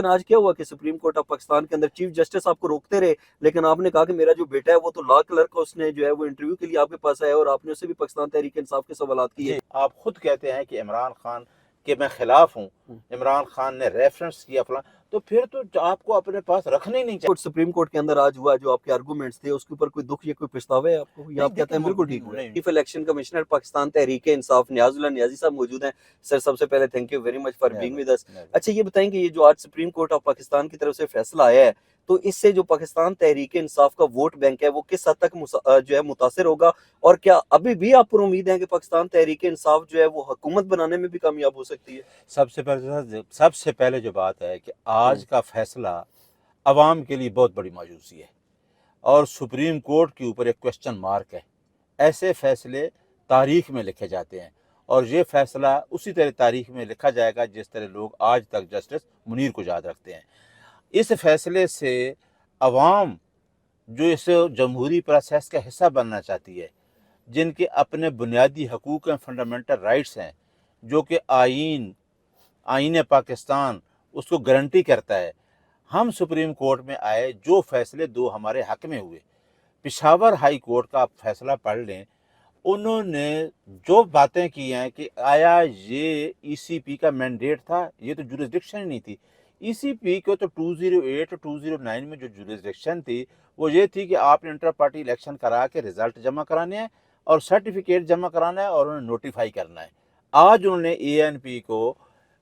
آج کیا ہوا کہ سپریم کورٹ آف پاکستان کے اندر چیف جسٹس آپ کو روکتے رہے، لیکن آپ نے کہا کہ میرا جو بیٹا ہے وہ تو لا کلرک کا، اس نے جو ہے وہ انٹرویو کے لیے آپ کے پاس آیا اور آپ نے اسے بھی پاکستان تحریک انصاف کے سوالات کیے۔ جی آپ خود کہتے ہیں کہ عمران خان کے میں خلاف ہوں، عمران خان نے ریفرنس کیا فلاں، تو پھر تو آپ کو اپنے پاس رکھنا ہی نہیں چاہیے۔ سپریم کورٹ کے اندر آج ہوا جو آپ کے آرگومنٹس تھے اس کے اوپر کوئی دکھ یا کوئی پچھتاوا ہے آپ کو، یا آپ کہتے ہیں بالکل ٹھیک ہوا؟ Chief election commissioner Pakistan Tehreek Insaf نیاز اللہ نیازی صاحب موجود ہیں۔ سر سب سے پہلے thank you very much for being with us. اچھا یہ بتائیں کہ یہ جو آج سپریم کورٹ آف پاکستان کی طرف سے فیصلہ آیا ہے تو اس سے جو پاکستان تحریک انصاف کا ووٹ بینک ہے وہ کس حد تک جو ہے متاثر ہوگا، اور کیا ابھی بھی آپ پر امید ہے کہ پاکستان تحریک انصاف جو ہے وہ حکومت بنانے میں بھی کامیاب ہو سکتی ہے؟ سب سے پہلے جو بات ہے کہ آج کا فیصلہ عوام کے لیے بہت بڑی مایوسی ہے اور سپریم کورٹ کے اوپر ایک کوشچن مارک ہے۔ ایسے فیصلے تاریخ میں لکھے جاتے ہیں اور یہ فیصلہ اسی طرح تاریخ میں لکھا جائے گا جس طرح لوگ آج تک جسٹس منیر کو یاد رکھتے ہیں۔ اس فیصلے سے عوام جو اس جمہوری پروسیس کا حصہ بننا چاہتی ہے، جن کے اپنے بنیادی حقوق ہیں، فنڈامنٹل رائٹس ہیں، جو کہ آئین پاکستان اس کو گارنٹی کرتا ہے، ہم سپریم کورٹ میں آئے، جو فیصلے دو ہمارے حق میں ہوئے۔ پشاور ہائی کورٹ کا آپ فیصلہ پڑھ لیں، انہوں نے جو باتیں کی ہیں کہ آیا یہ ای سی پی کا مینڈیٹ تھا، یہ تو جورسڈکشن ہی نہیں تھی۔ ای سی پی کو تو 2008 2009 میں جو جورسڈکشن تھی وہ یہ تھی کہ آپ نے انٹر پارٹی الیکشن کرا کے رزلٹ جمع کرانے ہیں اور سرٹیفکیٹ جمع کرانا ہے اور انہیں نوٹیفائی کرنا ہے۔ آج انہوں نے اے این پی کو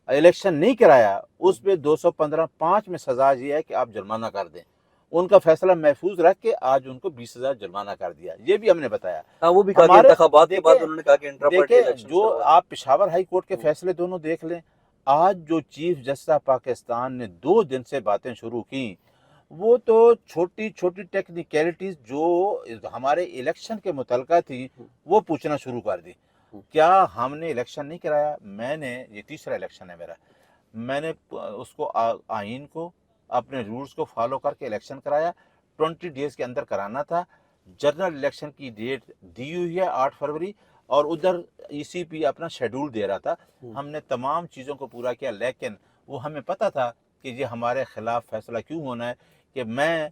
الیکشن نہیں کرایا، اس پہ 215(5) میں سزا یہ ہے کہ آپ جرمانہ کر دیں۔ ان کا فیصلہ محفوظ رکھ کے آج ان کو 20,000 جرمانہ کر دیا، یہ بھی ہم نے بتایا۔ وہ بھی کہا کہ انتخابات کے بعد انہوں نے کہا کہ انٹرا پارٹی دیکھیں الیکشن جو آپ پشاور ہائی کورٹ کے فیصلے دونوں دیکھ لیں، آج جو چیف جسٹس آف پاکستان نے 2 دن سے باتیں شروع کی، وہ تو چھوٹی چھوٹی ٹیکنیکلٹیز جو ہمارے الیکشن کے متعلقہ تھی وہ پوچھنا شروع کر دی۔ کیا ہم نے الیکشن نہیں کرایا؟ میں نے، یہ تیسرا الیکشن ہے میرا، میں نے اس کو آئین کو اپنے رولز کو فالو کر کے الیکشن کرایا، 20 ڈیز کے اندر کرانا تھا۔ جنرل الیکشن کی ڈیٹ دی ہوئی ہے 8 فروری، اور ادھر ای سی پی اپنا شیڈول دے رہا تھا۔ ہم نے تمام چیزوں کو پورا کیا، لیکن وہ ہمیں پتہ تھا کہ یہ ہمارے خلاف فیصلہ کیوں ہونا ہے۔ کہ میں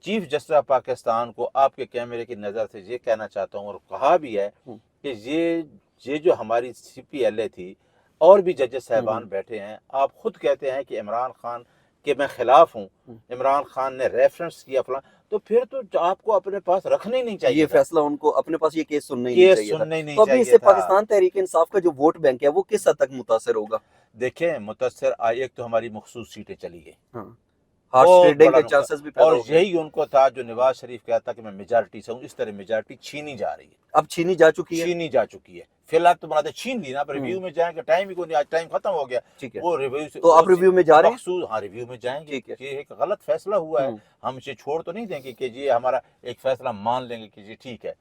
چیف جسٹس آف پاکستان کو آپ کے کیمرے کی نظر سے یہ کہنا چاہتا ہوں، اور کہا بھی ہے کہ یہ جو ہماری سی پی ایل اے تھی اور بھی ججز صاحبان بیٹھے ہیں، آپ خود کہتے ہیں کہ عمران خان کے میں خلاف ہوں، عمران خان نے ریفرنس کیا فلاں، تو پھر تو آپ کو اپنے پاس رکھنا ہی نہیں چاہیے۔ یہ فیصلہ ان کو اپنے پاس، یہ کیس سننا ہی نہیں چاہیے تھا۔ تو ابھی اس سے پاکستان تحریک انصاف کا جو ووٹ بینک ہے وہ کس حد تک متاثر ہوگا؟ دیکھیں متاثر ایک تو ہماری مخصوص سیٹیں چلی گئی، اور یہی ان کو تھا جو نواز شریف کہتا کہ میں میجارٹی سے ہوں، اس طرح میجارٹی چھینی جا رہی ہے، اب چھینی جا چکی ہے۔ فی الحال تو بناتے چھین لی نا، اب ریویو میں جائیں گے، ٹائم ہی کوئی نہیں، آج ٹائم ختم ہو گیا۔ وہ ریویو سے، تو آپ ریویو میں جا رہے ہیں؟ ہاں ریویو میں جائیں گے۔ یہ ایک غلط فیصلہ ہوا ہے، ہم اسے چھوڑ تو نہیں دیں گے کہ یہ ہمارا ایک فیصلہ مان لیں گے کہ یہ ٹھیک ہے۔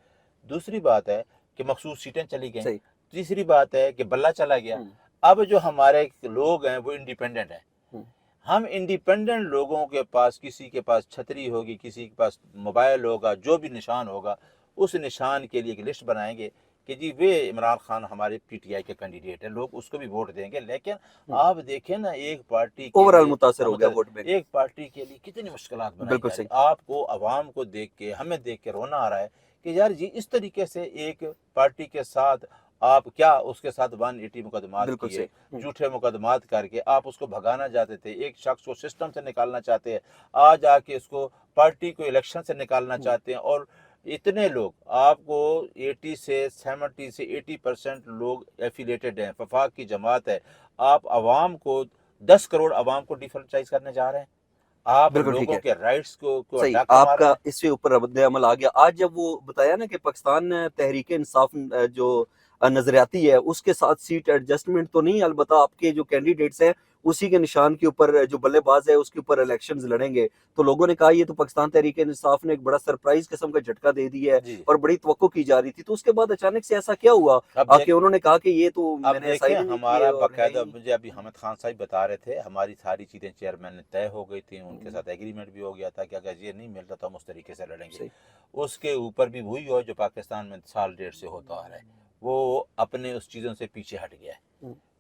دوسری بات ہے کہ مخصوص سیٹیں چلی گئیں۔ تیسری بات ہے کہ بلہ چلا گیا۔ اب جو ہمارے لوگ ہیں وہ انڈیپینڈنٹ ہیں۔ ہم انڈیپینڈنٹ لوگوں کے پاس، کسی کے پاس چھتری ہوگی، کسی کے پاس موبائل ہوگا، جو بھی نشان ہوگا، اس نشان کے لیے ایک لسٹ بنائیں گے کہ جی وہ عمران خان ہمارے پی ٹی آئی کے کینڈیڈیٹ ہیں، لوگ اس کو بھی ووٹ دیں گے۔ لیکن آپ دیکھیں نا، ایک پارٹی اوورال متاثر ہو گیا ووٹ بینک، ایک پارٹی کے لیے کتنی مشکلات بنائی جا رہی ہیں۔ آپ کو، عوام کو دیکھ کے، ہمیں دیکھ کے رونا آ رہا ہے کہ یار جی اس طریقے سے ایک پارٹی کے ساتھ آپ کیا اس کے ساتھ 180 مقدمات کیے، جھوٹے مقدمات کر کے آپ اس کو بھگانا چاہتے تھے، ایک شخص کو سسٹم سے نکالنا چاہتے ہیں، آج آ کے اس کو پارٹی کو الیکشن سے نکالنا چاہتے ہیں، اور اتنے لوگ آپ کو 80 سے 70 سے 80% لوگ ایفیلیٹڈ ہیں، وفاق کی جماعت ہے۔ آپ عوام کو 10 کروڑ عوام کو ڈیفرنچائز کرنے جا رہے ہیں، آپ لوگوں کے رائٹس کو آپ کا اس سے اوپر رد عمل آ گیا۔ آج جب وہ بتایا نا کہ پاکستان تحریک انصاف جو نظریاتی ہے اس کے ساتھ سیٹ ایڈجسٹمنٹ تو نہیں، البتہ آپ کے جو کینڈیڈیٹس ہیں اسی کے نشان کے اوپر جو بلے باز ہے اس کے اوپر الیکشنز لڑیں گے، تو لوگوں نے کہا یہ تو پاکستان تحریک انصاف نے ایک بڑا سرپرائز قسم کا جھٹکا دے دیا ہے اور بڑی توقع کی جا رہی تھی۔ تو اس کے بعد اچانک سے ایسا کیا ہوا کہ انہوں نے کہا کہ یہ تو میں نے دیکھیں ہمارا باقاعدہ، مجھے ابھی حامد خان صاحب بتا رہے تھے، ہماری ساری چیزیں چیئرمین نے طے ہو گئی تھیں، ان کے ساتھ ایگریمنٹ بھی ہو گیا تھا کہ اگر یہ نہیں ملتا تو ہم اس طریقے سے لڑیں گے۔ اس کے اوپر بھی وہی ہو جو پاکستان میں سال ڈیڑھ سے ہوتا آ رہا ہے، وہ اپنے اس چیزوں سے پیچھے ہٹ گیا ہے۔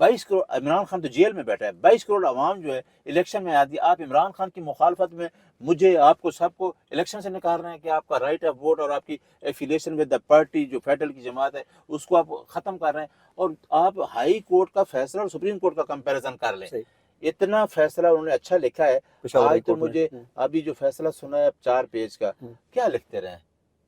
22 کروڑ عمران خان تو جیل میں بیٹھا ہے، 22 کروڑ عوام جو ہے الیکشن میں آتی ہے، آپ عمران خان کی مخالفت میں مجھے آپ کو سب کو الیکشن سے نکال رہے ہیں کہ آپ کا رائٹ آف ووٹ اور آپ کی ایفیلیشن ود دا پارٹی جو فیڈرل کی جماعت ہے اس کو آپ ختم کر رہے ہیں، اور آپ ہائی کورٹ کا فیصلہ اور سپریم کورٹ کا کمپیریزن کر لیں. اتنا فیصلہ انہوں نے اچھا لکھا ہے. آج تو مجھے ابھی جو فیصلہ سنا ہے 4 پیج کا، کیا لکھتے رہے ہیں،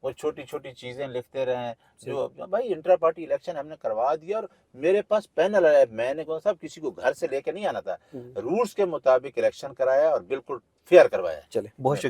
وہ چھوٹی چھوٹی چیزیں لکھتے رہے ہیں. جو بھائی انٹرا پارٹی الیکشن ہم نے کروا دیا اور میرے پاس پینل ہے، میں نے کہا صاحب کسی کو گھر سے لے کے نہیں آنا تھا، رولز کے مطابق الیکشن کرایا اور بالکل فیئر کروایا. چلے بہت شکریہ.